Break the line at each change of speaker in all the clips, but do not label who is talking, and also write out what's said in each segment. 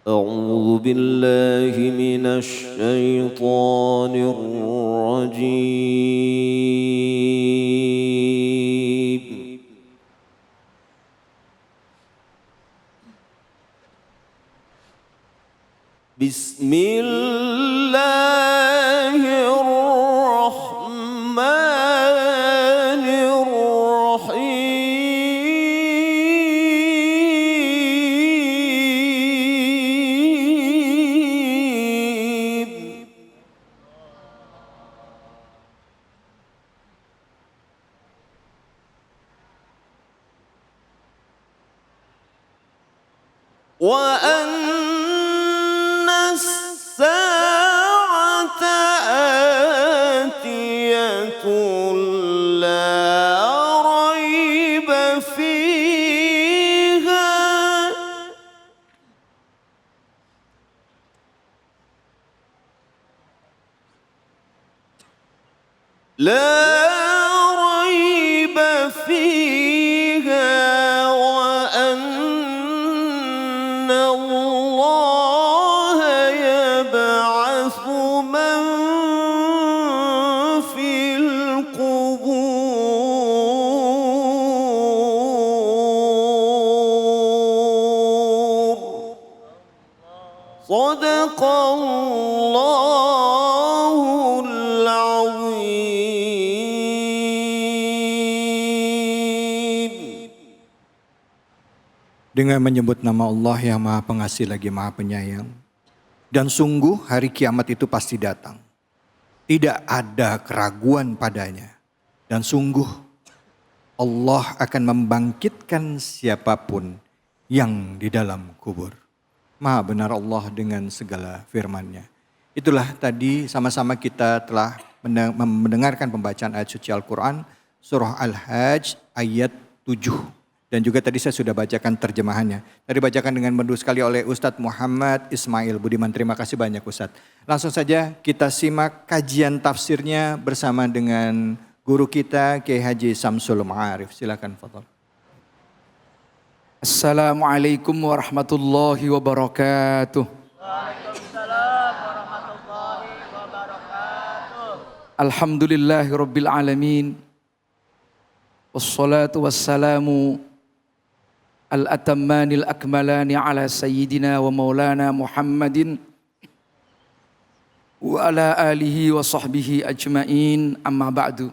أعوذ بالله من الشيطان الرجيم بسم الله الرحمن الرحيم وأن الساعة آتية لا ريب فيها وأن الله يبعث من في القبور صدق الله العظيم.
Dengan menyebut nama Allah yang Maha Pengasih lagi Maha Penyayang. Dan sungguh hari kiamat itu pasti datang. Tidak ada keraguan padanya. Dan sungguh Allah akan membangkitkan siapapun yang di dalam kubur. Maha benar Allah dengan segala firman-Nya. Itulah tadi sama-sama kita telah mendengarkan pembacaan ayat suci Al-Quran. Surah Al-Hajj ayat 7. Dan juga tadi saya sudah bacakan terjemahannya. Tadi bacakan dengan merdu sekali oleh Ustadz Muhammad Ismail Budiman. Terima kasih banyak Ustadz. Langsung saja kita simak kajian tafsirnya bersama dengan guru kita Kiai Haji Samsul Ma'arif. Silakan Fadhal.
Assalamualaikum warahmatullahi wabarakatuh.
Waalaikumsalam warahmatullahi wabarakatuh.
Alhamdulillahi rabbil alamin. Wassalatu wassalamu al-atammanil akmalani ala sayyidina wa maulana Muhammadin wa ala alihi wa sahbihi ajmain, amma ba'du.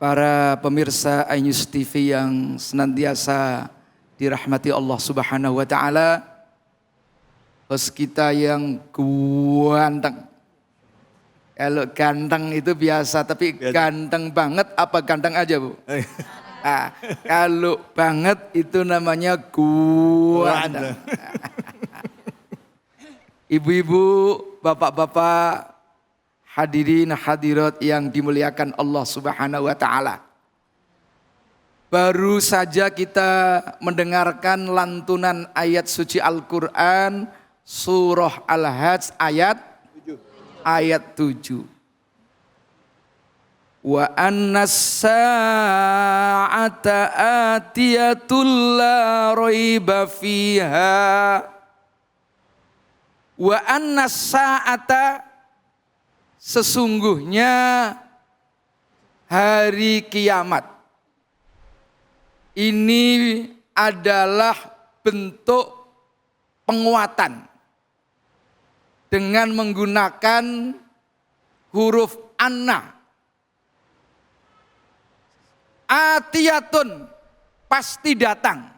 Para pemirsa iNews TV yang senantiasa dirahmati Allah Subhanahu wa taala, host kita yang ganteng. Kalau ganteng itu biasa, tapi ganteng banget apa ganteng aja, Bu? Nah, kalau banget itu namanya ganteng. Ibu-ibu, bapak-bapak, hadirin hadirat yang dimuliakan Allah Subhanahu wa taala. Baru saja kita mendengarkan lantunan ayat suci Al-Qur'an surah Al-Hajj ayat 7. Wa annas sa'ata atiyatul la raiba fiha. Wa annas sa'ata, sesungguhnya hari kiamat ini adalah bentuk penguatan dengan menggunakan huruf anna. Atiyatun, pasti datang.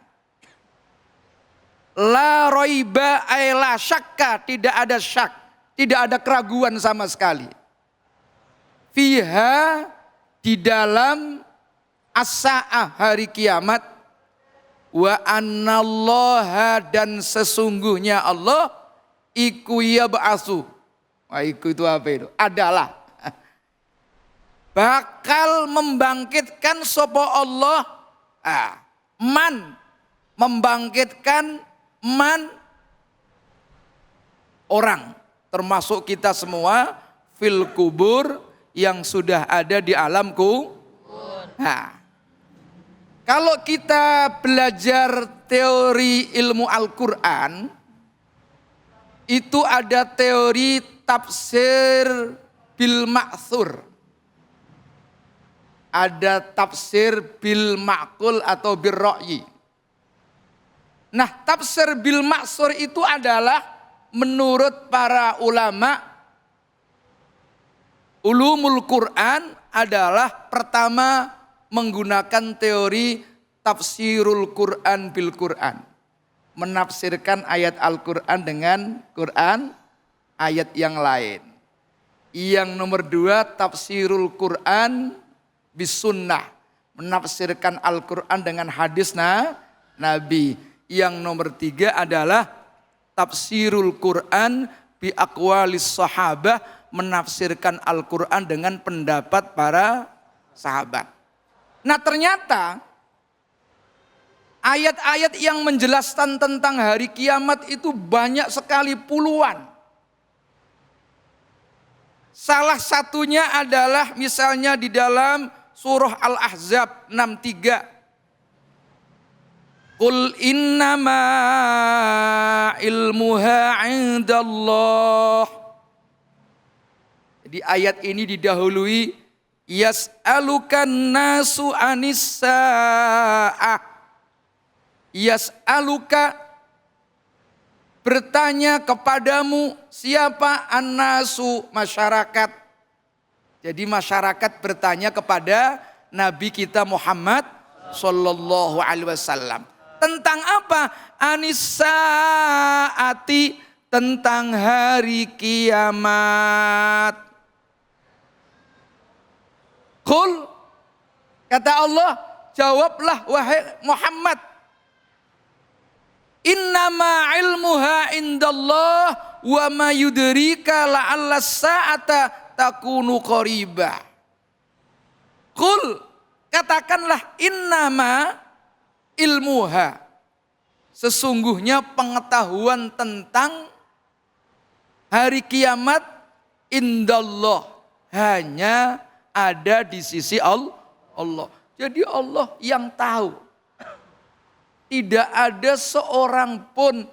La roiba ay la syakka, tidak ada syak, tidak ada keraguan sama sekali. Fiha, di dalam as-sa'ah, hari kiamat. Wa annallaha, dan sesungguhnya Allah iku yab'atsu. Wah, iku itu apa itu? Adalah bakal membangkitkan sapa Allah. Man, membangkitkan man, orang, termasuk kita semua, fil kubur, yang sudah ada di alam kubur. Kalau kita belajar teori ilmu Al-Quran, itu ada teori tafsir bil ma'thur. Ada tafsir bil ma'kul atau bil ra'yi. Nah, tafsir bil ma'thur itu adalah menurut para ulama, ulumul Quran adalah pertama menggunakan teori tafsirul Quran bil Quran. Menafsirkan ayat Al-Quran dengan Quran ayat yang lain. Yang nomor 2 tafsirul Quran bis sunnah. Menafsirkan Al-Quran dengan hadis Nabi. Yang nomor 3 adalah tafsirul Quran bi aqwalis sahabah. Menafsirkan Al-Quran dengan pendapat para sahabat. Nah, ternyata ayat-ayat yang menjelaskan tentang hari kiamat itu banyak sekali, puluhan. Salah satunya adalah misalnya di dalam surah Al-Ahzab 63. Qul innama ilmuha indallah. Jadi ayat ini didahului yas'alukan nasu anis sa'ah. Yas'aluka, bertanya kepadamu siapa annasu, masyarakat. Jadi masyarakat bertanya kepada Nabi kita Muhammad sallallahu alaihi wasallam. Tentang apa? Anis-sa'ati, tentang hari kiamat. Qul, kata Allah, jawablah wahai Muhammad. Innama ilmuha indallah wa ma yudrika la'alla sa'ata takunu qariba. Qul, katakanlah innama ilmuha, sesungguhnya pengetahuan tentang hari kiamat indallah hanya ada di sisi Allah. Jadi Allah yang tahu. Tidak ada seorang pun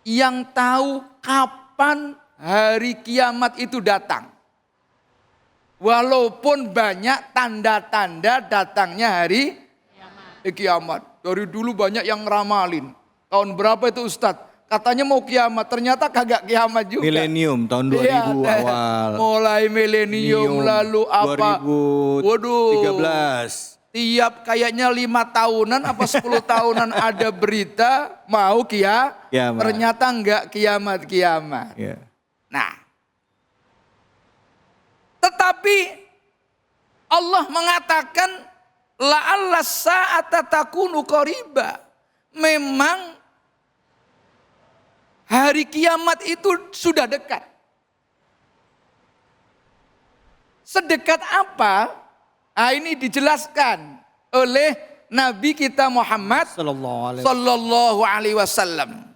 yang tahu kapan hari kiamat itu datang. Walaupun banyak tanda-tanda datangnya hari kiamat. Dari dulu banyak yang ngeramalin. Tahun berapa itu Ustadz? Katanya mau kiamat, ternyata kagak kiamat juga.
Milenium tahun 2000 awal.
Mulai milenium lalu apa?
2013.
Tiap kayaknya 5 tahunan apa 10 tahunan ada berita mau kiamat. Ternyata enggak kiamat.
Yeah.
Nah, tetapi Allah mengatakan la'alla sa'ata takunu qariba. Memang hari kiamat itu sudah dekat. Sedekat apa? Nah, ini dijelaskan oleh Nabi kita Muhammad sallallahu alaihi wasallam.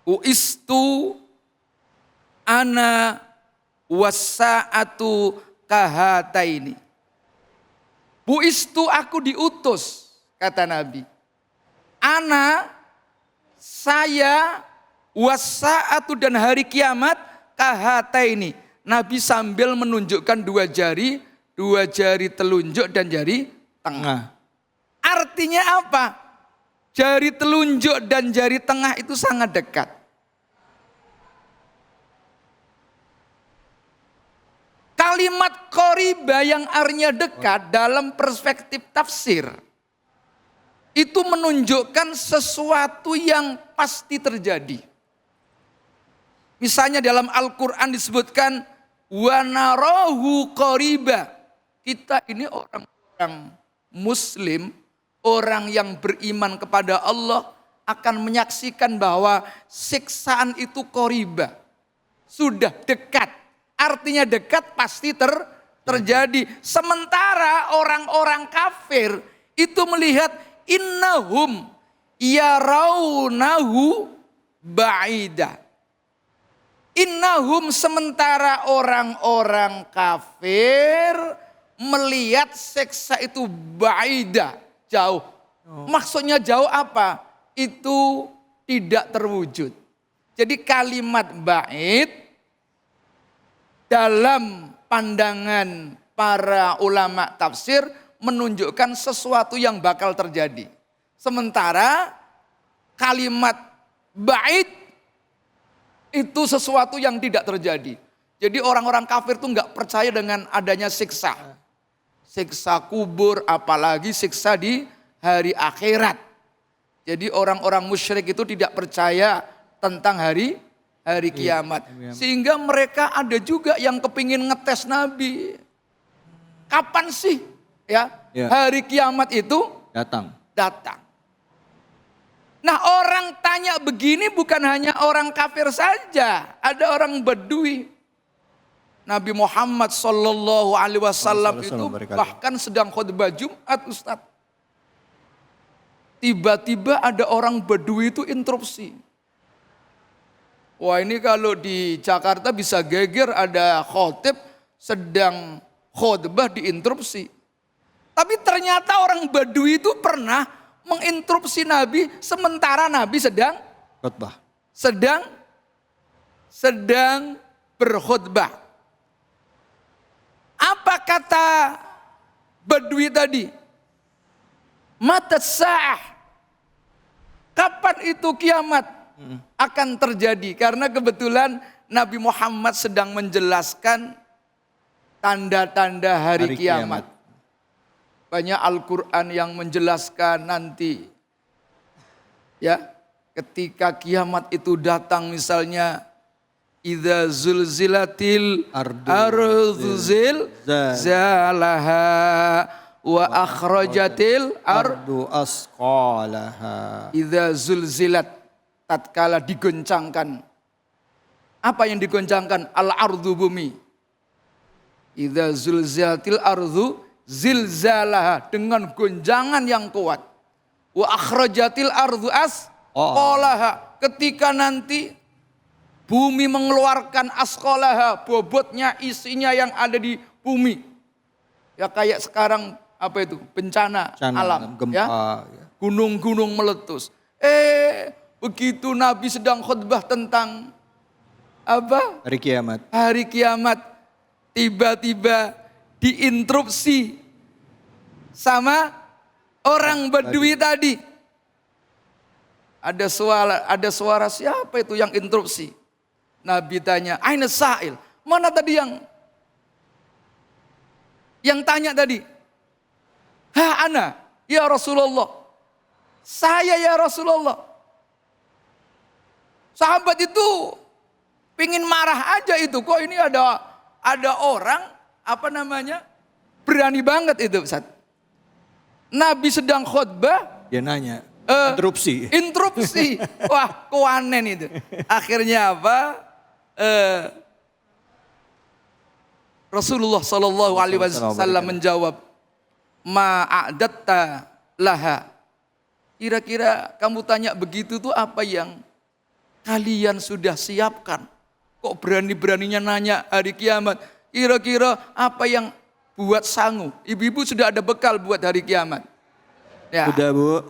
Uistu ana wasa'atu kahataini. Buistu, aku diutus, kata Nabi. Ana, saya, wasa'atu, dan hari kiamat kahataini. Nabi sambil menunjukkan 2 jari telunjuk dan jari tengah. Artinya apa? Jari telunjuk dan jari tengah itu sangat dekat. Kalimat qoriba yang artinya dekat dalam perspektif tafsir itu menunjukkan sesuatu yang pasti terjadi. Misalnya dalam Al-Quran disebutkan wa narahu qoriba. Kita ini orang-orang muslim, orang yang beriman kepada Allah akan menyaksikan bahwa siksaan itu qoriba. Sudah dekat. Artinya dekat pasti terjadi. Sementara orang-orang kafir itu melihat innahum yarawnahu ba'ida. Innahum, sementara orang-orang kafir melihat siksa itu baida, jauh. Maksudnya jauh apa? Itu tidak terwujud. Jadi kalimat ba'id dalam pandangan para ulama tafsir menunjukkan sesuatu yang bakal terjadi. Sementara kalimat ba'id itu sesuatu yang tidak terjadi. Jadi orang-orang kafir itu nggak percaya dengan adanya siksa. Siksa kubur, apalagi siksa di hari akhirat. Jadi orang-orang musyrik itu tidak percaya tentang hari kiamat. Sehingga mereka ada juga yang kepingin ngetes Nabi. Kapan sih ya hari kiamat itu datang? Nah, orang tanya begini bukan hanya orang kafir saja, ada orang Badui. Nabi Muhammad Sallallahu Alaihi Wasallam itu bahkan sedang khutbah Jumat, Ustadz. Tiba-tiba ada orang Badui itu interupsi. Wah, ini kalau di Jakarta bisa geger, ada khotib sedang khutbah diinterupsi. Tapi ternyata orang Badui itu pernah menginterupsi Nabi sementara Nabi sedang
khutbah.
Sedang berkhutbah. Apa kata Badui tadi? Matat sa'ah. Kapan itu kiamat akan terjadi? Karena kebetulan Nabi Muhammad sedang menjelaskan tanda-tanda hari kiamat. Banyak Al-Quran yang menjelaskan nanti. Ya, ketika kiamat itu datang misalnya. Idza zulzilatil ardu zilzalaha wa akhrajatil ardu asqalaha. Idza zulzilat, tatkala digoncangkan. Apa yang digoncangkan? Al-ardu, bumi. Idza zulzilatil ardu zilzalaha, dengan gonjangan yang kuat. Wa akhrajatil ardu asqalaha, ketika nanti bumi mengeluarkan asqalaha, bobotnya, isinya yang ada di bumi. Ya kayak sekarang apa itu? Bencana alam, gempa, ya. Gunung-gunung meletus. Begitu Nabi sedang khutbah tentang apa? Hari kiamat. Tiba-tiba diinterupsi sama orang Badui tadi. Ada suara siapa itu yang interupsi? Nabi tanya, aina sa'il? Mana tadi yang tanya tadi? Ha ana, ya Rasulullah. Saya ya Rasulullah. Sahabat itu pingin marah aja itu. Kok ini ada orang, berani banget itu, Ustaz. Nabi sedang khutbah.
Dia nanya, interupsi. Wah, kewanen itu. Akhirnya apa? Rasulullah Sallallahu Alaihi Wasallam menjawab, ma'adatta laha. Kira-kira kamu tanya begitu tuh apa yang kalian sudah siapkan? Kok berani-beraninya nanya hari kiamat? Kira-kira apa yang buat sangu? Ibu-ibu sudah ada bekal buat hari kiamat? Ya. Sudah, Bu.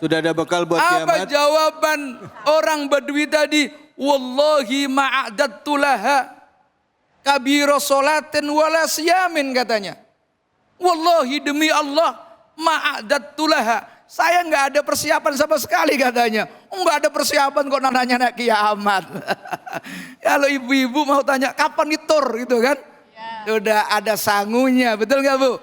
Sudah ada bekal buat kiamat?
Apa jawaban orang Badui tadi? Wallahi ma'adattu laha kabira sholatin wala siyamin, katanya. Wallahi, demi Allah, ma'adattu laha, saya enggak ada persiapan sama sekali, katanya. Enggak ada persiapan kok nanya kiamat. Kalau ibu-ibu mau tanya kapan ditur gitu kan? Sudah ada sangunya, betul enggak, Bu?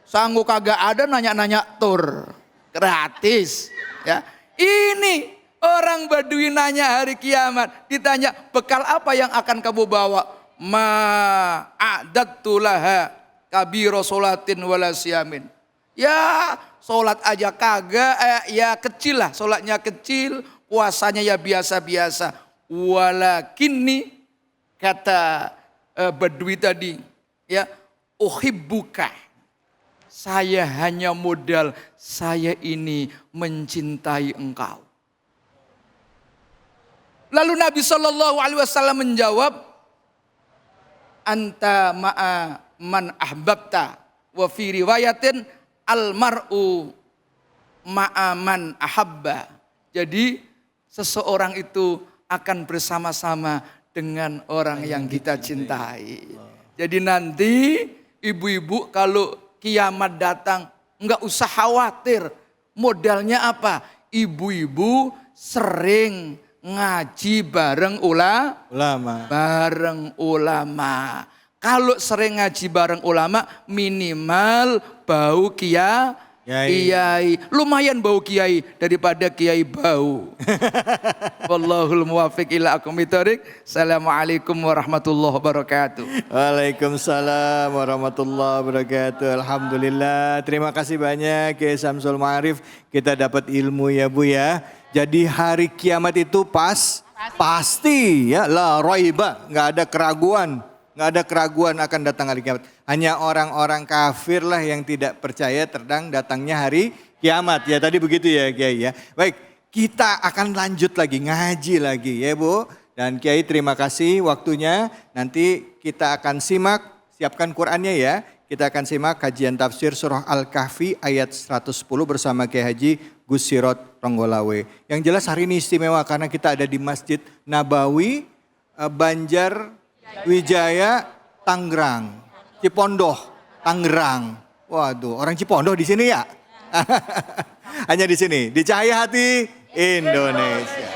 Sangu kagak ada, nanya-nanya tur. Gratis, ya. Ini orang Badui nanya hari kiamat, ditanya bekal apa yang akan kamu bawa? Ma'adattu laha kabira sholatin wala siyamin. Ya, sholat aja kagak, ya kecil lah, sholatnya kecil, puasanya ya biasa-biasa. Walakinni, kata Badui tadi, ya, uhibbuka. Saya hanya modal, saya ini mencintai engkau. Lalu Nabi Shallallahu Alaihi Wasallam menjawab, anta ma'a man ahbabta Wa fi riwayatin almar'u ma'aman ahabba. Jadi seseorang itu akan bersama-sama dengan orang yang kita cintai. Jadi nanti ibu-ibu kalau kiamat datang enggak usah khawatir. Modalnya apa? Ibu-ibu sering ngaji bareng
Ulama.
bareng ulama. Kalau sering ngaji bareng ulama minimal bau kiai. Lumayan bau kiai daripada kiai bau. Wallahul muwaffiq ila aqwamit thoriq. Assalamualaikum warahmatullahi wabarakatuh.
Waalaikumsalam warahmatullahi wabarakatuh. Alhamdulillah. Terima kasih banyak Kiai Samsul Ma'arif. Kita dapat ilmu ya Bu ya. Jadi hari kiamat itu pasti ya, la raiba, nggak ada keraguan. Nggak ada keraguan akan datang hari kiamat. Hanya orang-orang kafir lah yang tidak percaya tentang datangnya hari kiamat. Ya tadi begitu ya Kiai ya. Baik, kita akan lanjut lagi, ngaji lagi ya Bu. Dan Kiai terima kasih waktunya. Nanti kita akan simak, siapkan Qur'annya ya. Kita akan simak kajian tafsir surah Al-Kahfi ayat 110 bersama Kiai Haji Gus Sirot Ronggolawe. Yang jelas hari ini istimewa karena kita ada di Masjid Nabawi, Banjar Wijaya, Tangerang, Cipondoh, Tangerang. Waduh, orang Cipondoh di sini ya? Hanya di sini, di Cahaya Hati Indonesia.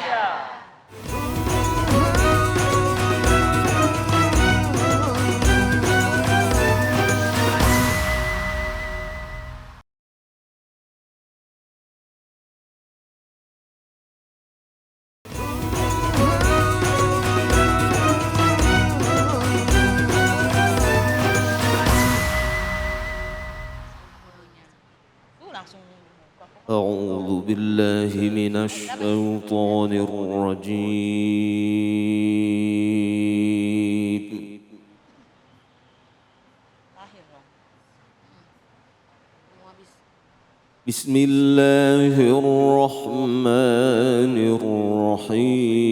أعوذ بالله من الشيطان الرجيم بسم الله الرحمن الرحيم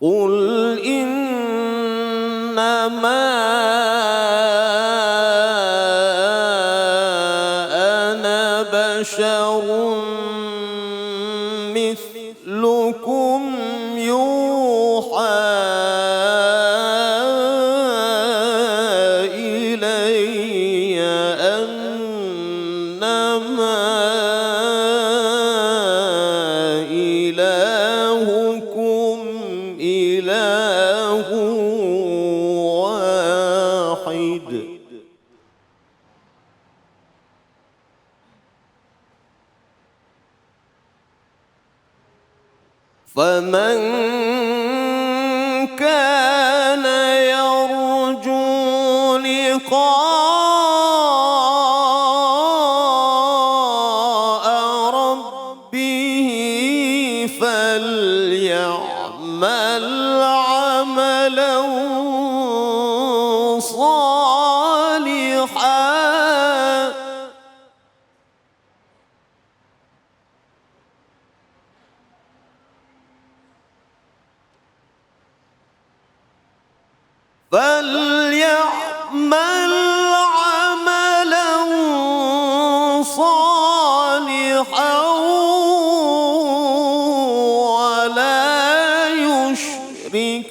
قل إنما أنا بشر مثلكم يوحى إلي أنما إلهكم إله واحد فمن كان يرجو لقاء ربه فليعمل عملا صالحا فليعمل عملا صالحا ولا يشرك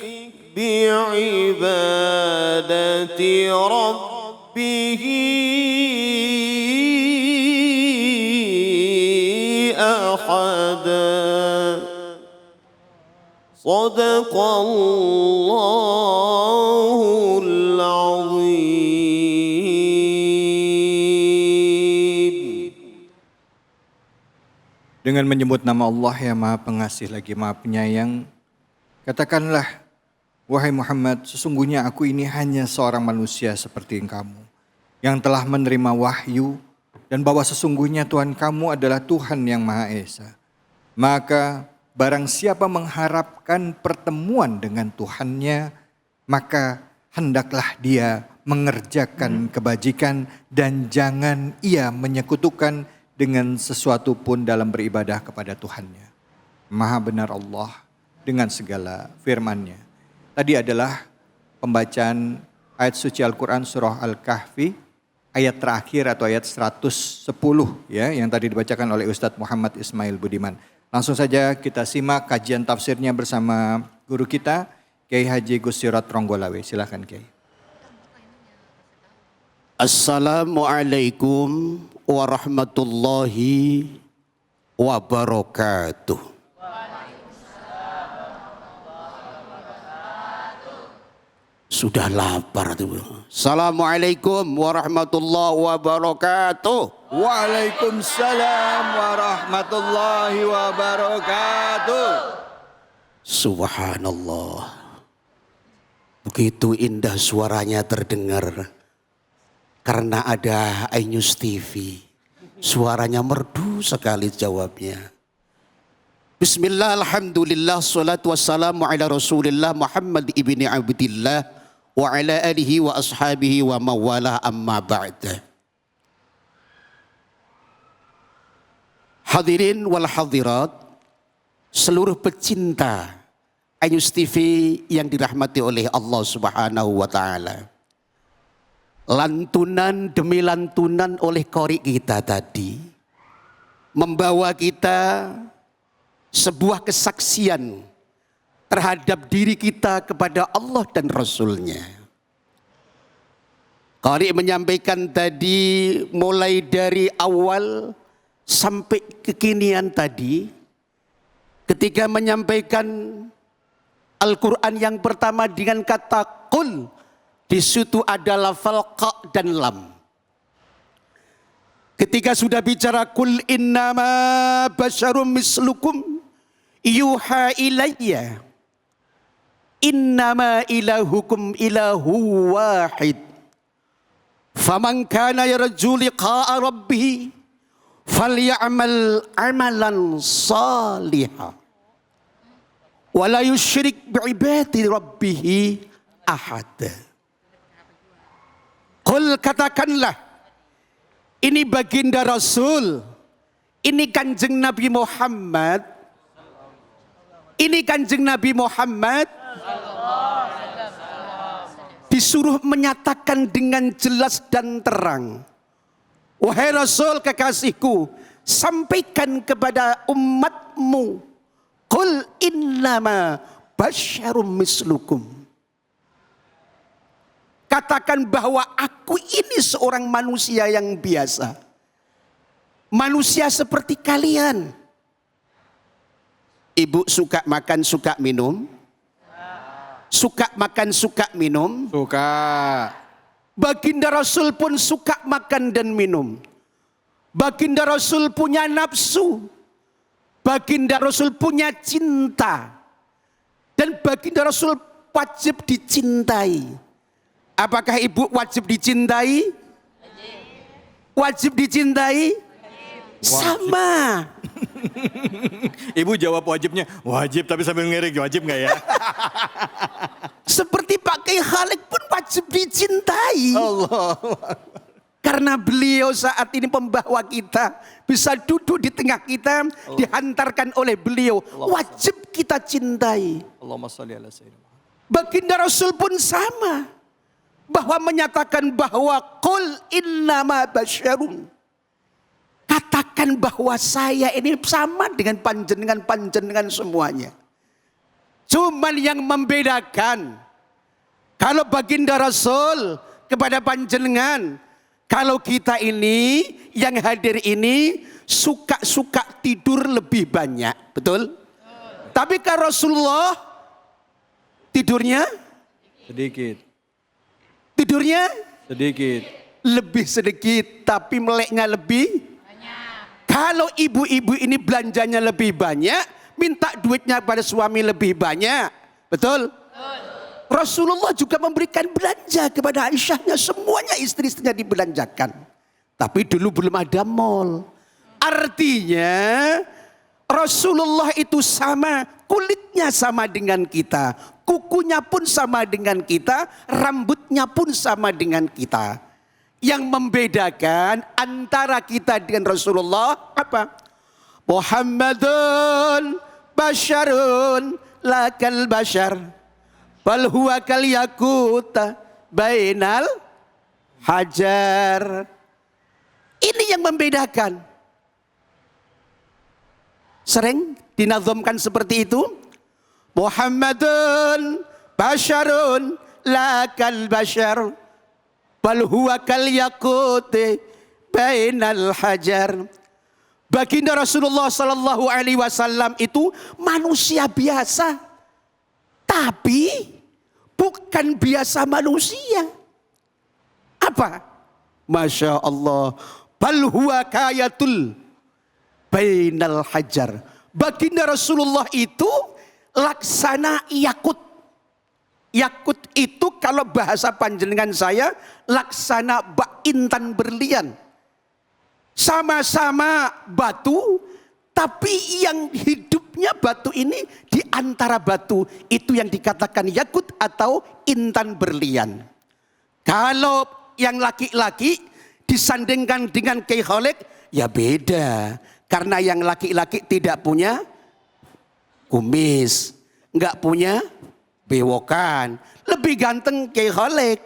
بعبادة ربه أحدا صدق الله العظيم.
Dengan menyebut nama Allah yang Maha Pengasih lagi Maha Penyayang, katakanlah, wahai Muhammad, sesungguhnya aku ini hanya seorang manusia seperti kamu, yang telah menerima wahyu, dan bahwa sesungguhnya Tuhan kamu adalah Tuhan yang Maha Esa. Maka barang siapa mengharapkan pertemuan dengan Tuhannya, maka hendaklah dia mengerjakan kebajikan, dan jangan ia menyekutukan dengan sesuatu pun dalam beribadah kepada Tuhannya. Maha benar Allah dengan segala firman-Nya. Tadi adalah pembacaan ayat suci Al-Quran surah Al-Kahfi, ayat terakhir atau ayat 110 ya, yang tadi dibacakan oleh Ustadz Muhammad Ismail Budiman. Langsung saja kita simak kajian tafsirnya bersama guru kita, Kiai Haji Gustirat Ronggolawe. Silakan Kiai.
Assalamualaikum warahmatullahi wabarakatuh. Sudah lapar tuh. Assalamualaikum warahmatullahi wabarakatuh.
Waalaikumsalam warahmatullahi wabarakatuh.
Subhanallah. Begitu indah suaranya terdengar. Karena ada iNews TV. Suaranya merdu sekali jawabnya. Bismillah, alhamdulillah, salatu wassalamu ala rasulillah Muhammad ibni Abdillah wa ala alihi wa ashabihi wa mawala amma ba'da. Hadirin wal hadirat, seluruh pecinta iNews TV yang dirahmati oleh Allah Subhanahu wa ta'ala. Lantunan demi lantunan oleh qori kita tadi membawa kita sebuah kesaksian terhadap diri kita kepada Allah dan Rasul-Nya. Qari menyampaikan tadi mulai dari awal sampai kekinian tadi, ketika menyampaikan Al-Quran yang pertama dengan kata qul, di situ ada lafal qa dan lam. Ketika sudah bicara kul innama basyarum mislukum yuha ilayya innama ilahukum ilahu wahid faman kana yarju liqa'a rabbih falyamal amalan salihah wa la yusyrik bi'ibadati rabbih ahad. Qul, katakanlah, ini baginda Rasul, ini kanjeng Nabi Muhammad, ini kanjeng Nabi Muhammad disuruh menyatakan dengan jelas dan terang, wahai Rasul kekasihku, sampaikan kepada umatmu, qul innama basyarum mislukum. Katakan bahwa aku ini seorang manusia yang biasa. Manusia seperti kalian. Ibu suka makan, suka minum? Suka makan, suka minum?
Suka.
Baginda Rasul pun suka makan dan minum. Baginda Rasul punya nafsu. Baginda Rasul punya cinta. Dan baginda Rasul wajib dicintai. Apakah ibu wajib dicintai? Wajib dicintai? Wajib. Sama.
Ibu jawab wajibnya, wajib tapi sambil ngerik, wajib gak ya?
Seperti Pak Kiai Khalid pun wajib dicintai.
Allah.
Karena beliau saat ini pembawa kita, bisa duduk di tengah kita, dihantarkan oleh beliau. Wajib kita cintai.
Allahumma sholli ala sayyidina.
Baginda Rasul pun sama. Bahwa menyatakan bahwa qul innama basyarun. Katakan bahwa saya ini sama dengan panjenengan semuanya. Cuman yang membedakan, kalau baginda Rasul kepada panjenengan, kalau kita ini yang hadir ini suka tidur lebih banyak, betul? Tapi kalau Rasulullah tidurnya
Sedikit.
Tidurnya
Sedikit.
lebih sedikit, tapi meleknya lebih banyak. Kalau ibu-ibu ini belanjanya lebih banyak, minta duitnya pada suami lebih banyak, betul? Rasulullah juga memberikan belanja kepada Aisyahnya, semuanya istri-istrinya dibelanjakan. Tapi dulu belum ada mall. Artinya Rasulullah itu sama, kulitnya sama dengan kita. kukunya pun sama dengan kita, rambutnya pun sama dengan kita. Yang membedakan antara kita dengan Rasulullah apa? Muhammadun basyarun lakal basyar bal huwa kal yakuta bainal hajar. Ini yang membedakan. Sering dinazamkan seperti itu. Muhammadun basyarun lakal basyar bal huwa kal yakuti bainal hajar. Baginda Rasulullah sallallahu alaihi wasallam itu manusia biasa. Tapi bukan biasa manusia. Apa? Masya Allah. Bal huwa kayatul bainal hajar. Baginda Rasulullah itu laksana yakut. Yakut itu kalau bahasa panjenengan saya laksana bak intan berlian. Sama-sama batu, tapi yang hidupnya batu ini di antara batu itu yang dikatakan yakut atau intan berlian. Kalau yang laki-laki disandingkan dengan Kiai Khalid, ya beda. Karena yang laki-laki tidak punya kumis, nggak punya bewokan, lebih ganteng Kiai Khalid.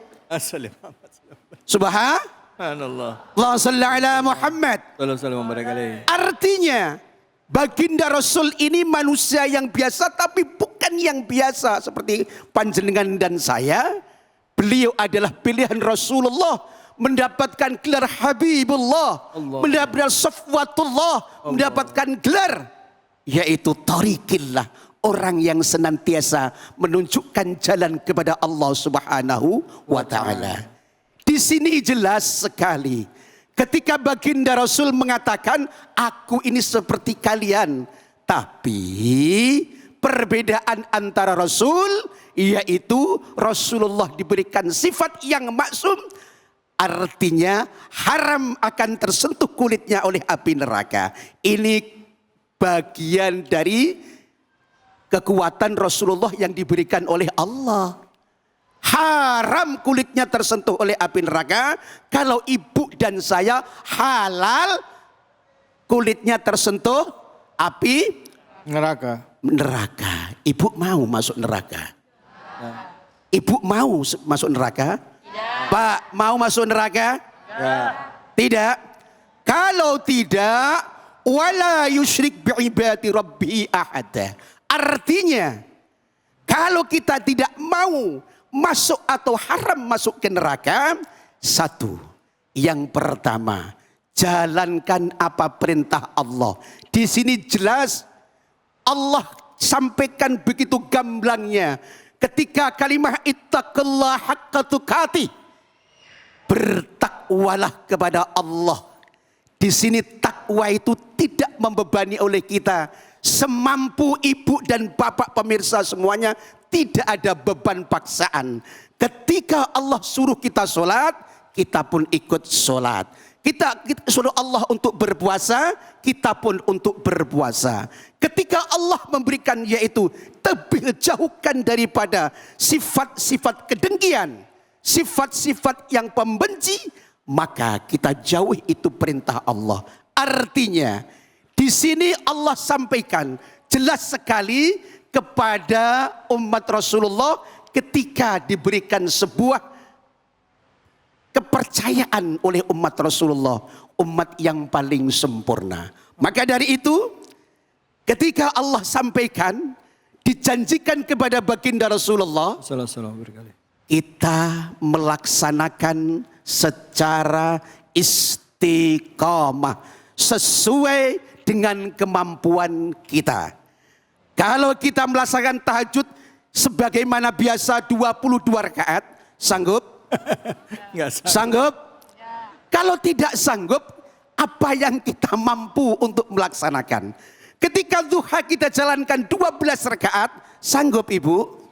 Subhanallah. Allah salli ala Muhammad. Artinya baginda Rasul ini manusia yang biasa tapi bukan yang biasa seperti panjenengan dan saya. Beliau adalah pilihan Rasulullah, mendapatkan gelar Habibullah, mendapatkan Safwatullah, mendapatkan gelar yaitu Tariqillah, orang yang senantiasa menunjukkan jalan kepada Allah Subhanahu wa taala. Di sini jelas sekali ketika baginda Rasul mengatakan aku ini seperti kalian, tapi perbedaan antara Rasul yaitu Rasulullah diberikan sifat yang maksum, artinya haram akan tersentuh kulitnya oleh api neraka. Ini bagian dari kekuatan Rasulullah yang diberikan oleh Allah. Haram kulitnya tersentuh oleh api neraka. Kalau ibu dan saya halal kulitnya tersentuh api neraka. Ibu mau masuk neraka? Ibu mau masuk neraka? Pak mau masuk neraka? Tidak. Kalau tidak, wala yusyrik bi'ibadati rabbi ahada. Artinya kalau kita tidak mau masuk atau haram masuk ke neraka, satu, yang pertama, jalankan apa perintah Allah. Di sini jelas Allah sampaikan begitu gamblangnya ketika kalimat ittaqullah haqqa tuqatih, bertakwalah kepada Allah. Di sini takwa itu tidak membebani oleh kita. Semampu ibu dan bapak pemirsa semuanya, tidak ada beban paksaan. Ketika Allah suruh kita sholat, kita pun ikut sholat. Kita suruh Allah untuk berpuasa, kita pun untuk berpuasa. Ketika Allah memberikan yaitu lebih jauhkan daripada sifat-sifat kedengkian, sifat-sifat yang pembenci, maka kita jauhi itu perintah Allah. Artinya di sini Allah sampaikan jelas sekali kepada umat Rasulullah ketika diberikan sebuah kepercayaan oleh umat Rasulullah, umat yang paling sempurna. Maka dari itu ketika Allah sampaikan, dijanjikan kepada baginda Rasulullah, kita melaksanakan secara istiqamah sesuai dengan kemampuan kita. Kalau kita melaksanakan tahajud sebagaimana biasa 22 rakaat, sanggup? Sanggup? Kalau tidak sanggup, apa yang kita mampu untuk melaksanakan? Ketika duha kita jalankan 12 rakaat, sanggup ibu?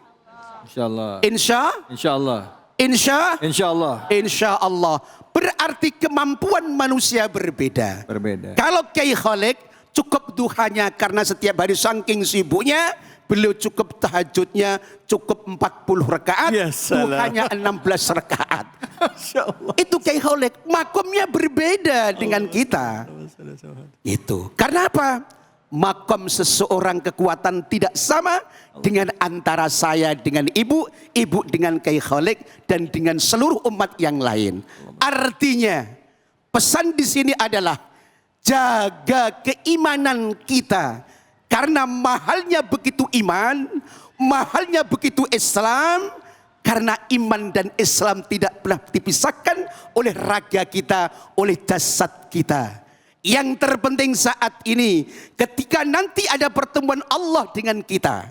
Insyaallah.
Insyaallah. Insyaallah. Berarti kemampuan manusia berbeda. Kalau Kiai Khalid cukup duhanya karena setiap hari saking sibuknya beliau cukup tahajudnya cukup 40 rakaat,
Ya salam.
duhanya 16 rakaat.
Masya Allah.
Itu Kiai Kholek, makomnya berbeda dengan kita. Itu. Karena apa? Makom seseorang kekuatan tidak sama dengan antara saya dengan ibu, ibu dengan Kiai Kholek, dan dengan seluruh umat yang lain. Artinya, pesan di sini adalah jaga keimanan kita. Karena mahalnya begitu iman, mahalnya begitu Islam. Karena iman dan Islam tidak pernah dipisahkan oleh raga kita, oleh jasad kita. Yang terpenting saat ini, ketika nanti ada pertemuan Allah dengan kita,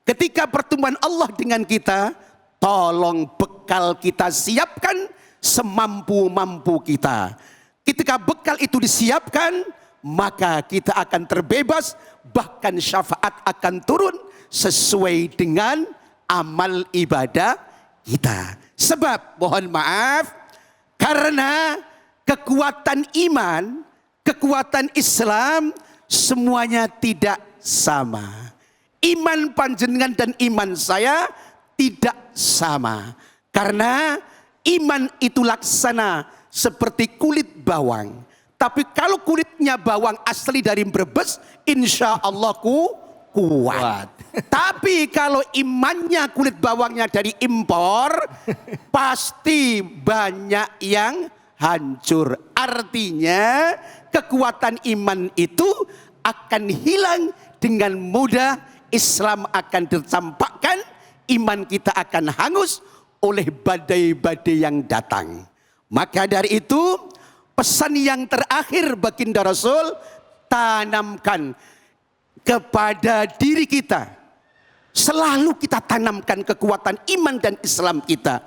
ketika pertemuan Allah dengan kita, tolong bekal kita siapkan semampu-mampu kita. Ketika bekal itu disiapkan, maka kita akan terbebas, bahkan syafaat akan turun sesuai dengan amal ibadah kita. Sebab mohon maaf, karena kekuatan iman, kekuatan Islam semuanya tidak sama. Iman panjenengan dan iman saya tidak sama. Karena iman itu laksana seperti kulit bawang. Tapi kalau kulitnya bawang asli dari Brebes, insya Allah kuat. Tapi kalau imannya kulit bawangnya dari impor, pasti banyak yang hancur. Artinya kekuatan iman itu akan hilang dengan mudah. Islam akan tercampakkan, iman kita akan hangus oleh badai-badai yang datang. Maka dari itu, pesan yang terakhir baginda Rasul, tanamkan kepada diri kita. Selalu kita tanamkan kekuatan iman dan Islam kita.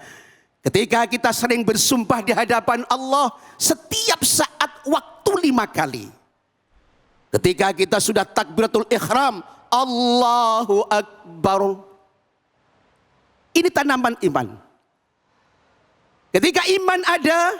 Ketika kita sering bersumpah di hadapan Allah, setiap saat waktu 5 kali. Ketika kita sudah takbiratul ihram, Allahu Akbar. Ini tanaman iman. Ketika iman ada,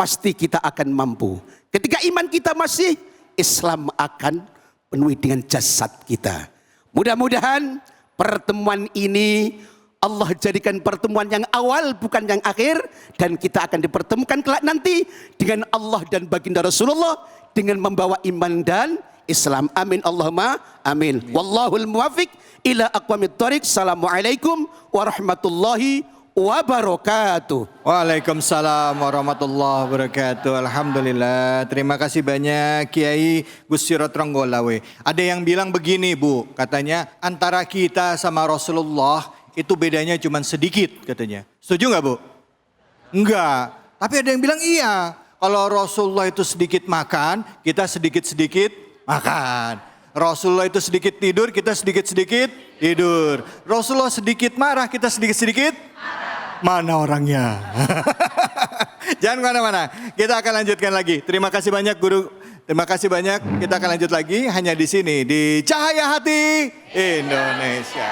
pasti kita akan mampu. Ketika iman kita masih, Islam akan penuhi dengan jasad kita. Mudah-mudahan pertemuan ini Allah jadikan pertemuan yang awal bukan yang akhir, dan kita akan dipertemukan kelak nanti dengan Allah dan baginda Rasulullah dengan membawa iman dan Islam. Amin Allahumma amin. Wallahul muwafiq ila aqwamit thoriq. Assalamualaikum warahmatullahi wabarakatuh.
Waalaikumsalam warahmatullahi wabarakatuh. Alhamdulillah. Terima kasih banyak Kiai Gusti Ronggolawe. Ada yang bilang begini Bu, katanya antara kita sama Rasulullah itu bedanya cuma sedikit katanya. Setuju nggak Bu? Enggak. Tapi ada yang bilang iya. Kalau Rasulullah itu sedikit makan, kita sedikit-sedikit makan. Rasulullah itu sedikit tidur, kita sedikit-sedikit tidur. Rasulullah sedikit marah, kita sedikit-sedikit mana orangnya? Jangan kemana-mana. Kita akan lanjutkan lagi. Terima kasih banyak guru. Terima kasih banyak. Kita akan lanjut lagi hanya di sini di Cahaya Hati Indonesia.